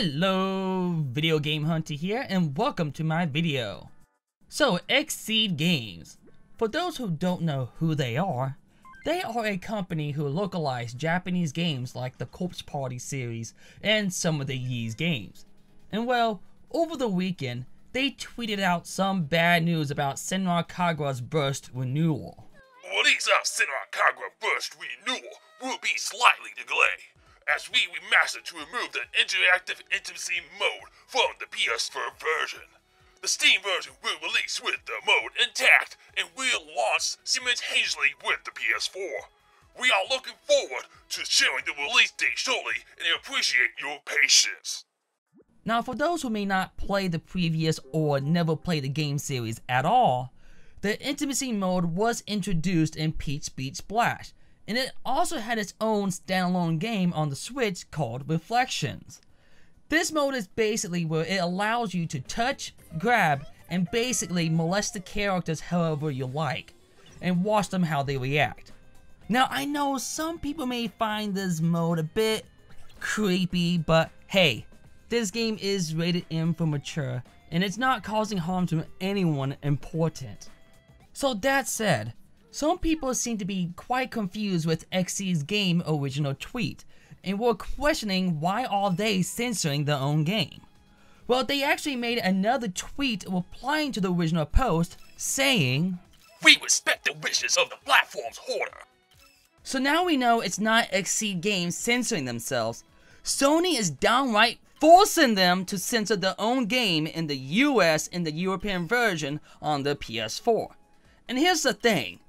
Hello, Video Game Hunter here, and welcome to my video. So, Xseed Games. For those who don't know who they are a company who localize Japanese games like the Corpse Party series and some of the Ys games. And well, over the weekend, they tweeted out some bad news about Senran Kagura Burst renewal. Release of Senran Kagura Burst renewal will be slightly delayed, as we remastered to remove the interactive intimacy mode from the PS4 version. The Steam version will release with the mode intact and will launch simultaneously with the PS4. We are looking forward to sharing the release date shortly and appreciate your patience. Now, for those who may not play the previous or never play the game series at all, the intimacy mode was introduced in Peach Beach Splash, and it also had its own standalone game on the Switch called Reflections. This mode is basically where it allows you to touch, grab, and basically molest the characters however you like, and watch them how they react. Now, I know some people may find this mode a bit creepy, but hey, this game is rated M for mature, and it's not causing harm to anyone important. So that said, some people seem to be quite confused with Xseed's game original tweet, and were questioning why are they censoring their own game. Well, they actually made another tweet replying to the original post, saying, "We respect the wishes of the platform's holder." So now we know it's not Xseed Games censoring themselves. Sony is downright forcing them to censor their own game in the US and the European version on the PS4. And here's the thing.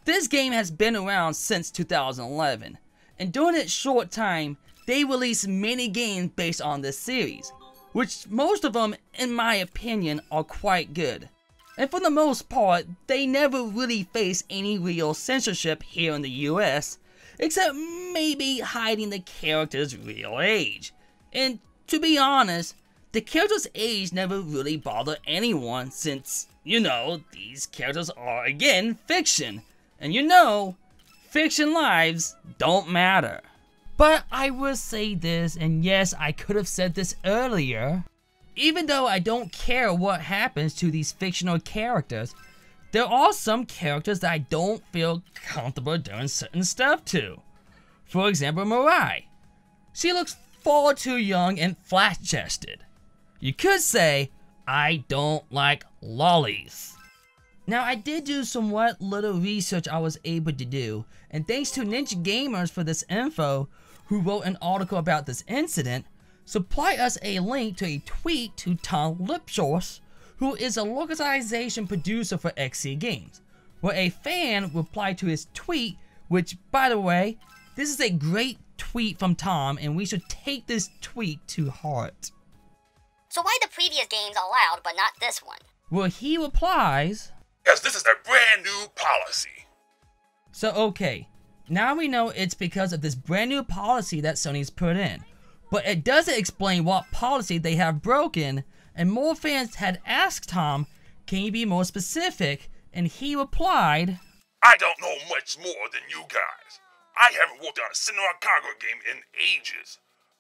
This game has been around since 2011, and during its short time, they released many games based on this series, which most of them, in my opinion, are quite good. And for the most part, they never really face any real censorship here in the US, except maybe hiding the character's real age. And to be honest, the character's age never really bothered anyone since, these characters are, again, fiction. And fiction lives don't matter. But I will say this, and yes, I could have said this earlier. Even though I don't care what happens to these fictional characters, there are some characters that I don't feel comfortable doing certain stuff to. For example, Mirai. She looks far too young and flat-chested. You could say, I don't like lollies. Now, I did do somewhat little research I was able to do, and thanks to Ninja Gamers for this info, who wrote an article about this incident, supply us a link to a tweet to Tom Lipschitz, who is a localization producer for Xseed Games, where a fan replied to his tweet, which, by the way, this is a great tweet from Tom, and we should take this tweet to heart. So why the previous games allowed but not this one? Well, he replies, "As this is a brand new policy." So okay, now we know it's because of this brand new policy that Sony's put in. But it doesn't explain what policy they have broken, and more fans had asked Tom, can you be more specific? And he replied, "I don't know much more than you guys. I haven't worked on a Senran Kagura game in ages.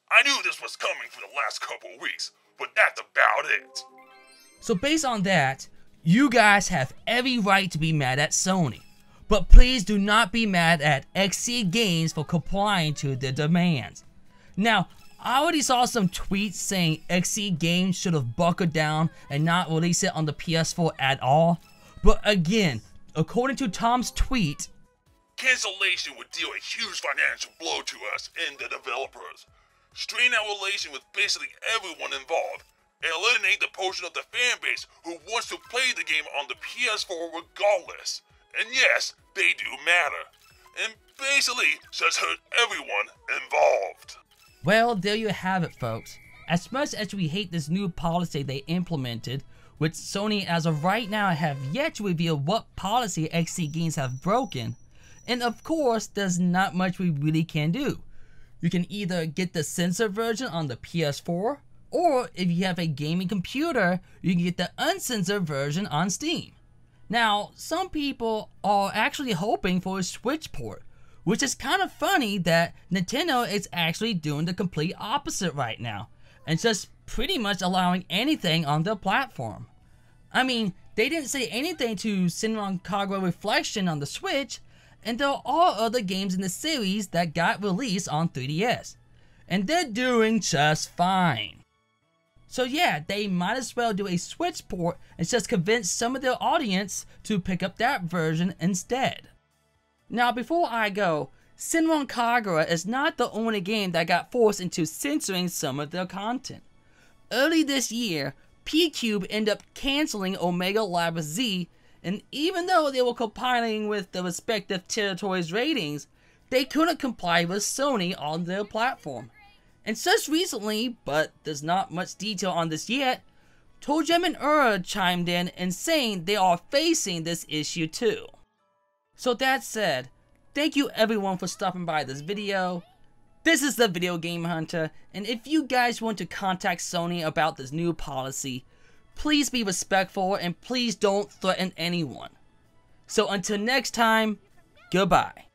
I knew this was coming for the last couple of weeks, but that's about it." So based on that, you guys have every right to be mad at Sony. But please do not be mad at Xseed Games for complying to their demands. Now, I already saw some tweets saying Xseed Games should have buckled down and not release it on the PS4 at all. But again, according to Tom's tweet, cancellation would deal a huge financial blow to us and the developers, strain our relation with basically everyone involved, and eliminate the portion of the fan base who wants to play the game on the PS4 regardless. And yes, they do matter. And basically just hurt everyone involved. Well, there you have it, folks. As much as we hate this new policy they implemented, which Sony as of right now have yet to reveal what policy Xseed Games have broken, and of course, there's not much we really can do. You can either get the censored version on the PS4, or if you have a gaming computer, you can get the uncensored version on Steam. Now, some people are actually hoping for a Switch port, which is kind of funny that Nintendo is actually doing the complete opposite right now, and just pretty much allowing anything on their platform. I mean, they didn't say anything to Senran Kagura Reflection on the Switch, and there are other games in the series that got released on 3DS, and they're doing just fine. So yeah, they might as well do a Switch port and just convince some of their audience to pick up that version instead. Now before I go, Senran Kagura is not the only game that got forced into censoring some of their content. Early this year, P-Cube ended up canceling Omega Lab Z, and even though they were compiling with the respective territories' ratings, they couldn't comply with Sony on their platform. And just recently, but there's not much detail on this yet, ToeJam and Ura chimed in and saying they are facing this issue too. So that said, thank you everyone for stopping by this video. This is the Video Game Hunter, and if you guys want to contact Sony about this new policy, please be respectful and please don't threaten anyone. So until next time, goodbye.